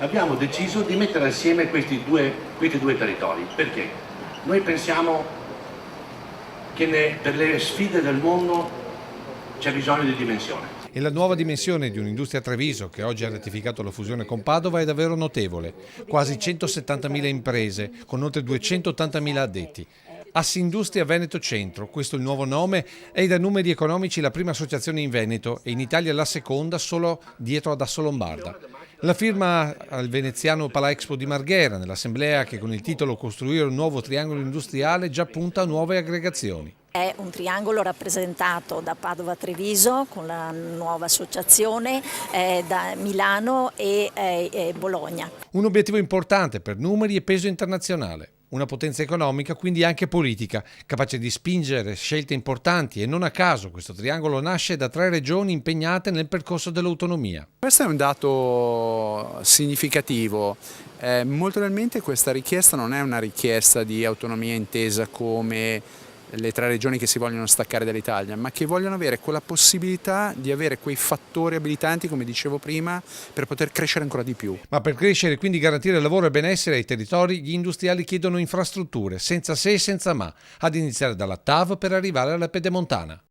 abbiamo deciso di mettere assieme questi due territori. Perché? Noi pensiamo che per le sfide del mondo c'è bisogno di dimensione. E la nuova dimensione di un'industria a Treviso, che oggi ha ratificato la fusione con Padova, è davvero notevole. Quasi 170.000 imprese, con oltre 280.000 addetti. Assindustria Veneto Centro, questo è il nuovo nome, è da numeri economici la prima associazione in Veneto e in Italia la seconda, solo dietro ad Assolombarda. La firma al veneziano Palaexpo di Marghera, nell'assemblea che con il titolo Costruire un nuovo triangolo industriale già punta a nuove aggregazioni. È un triangolo rappresentato da Padova Treviso con la nuova associazione, da Milano e Bologna. Un obiettivo importante per numeri e peso internazionale. Una potenza economica, quindi anche politica, capace di spingere scelte importanti e non a caso questo triangolo nasce da 3 regioni impegnate nel percorso dell'autonomia. Questo è un dato significativo. Molto probabilmente questa richiesta non è una richiesta di autonomia intesa come le 3 regioni che si vogliono staccare dall'Italia, ma che vogliono avere quella possibilità di avere quei fattori abilitanti, come dicevo prima, per poter crescere ancora di più. Ma per crescere e quindi garantire lavoro e benessere ai territori, gli industriali chiedono infrastrutture, senza se e senza ma, ad iniziare dalla TAV per arrivare alla Pedemontana.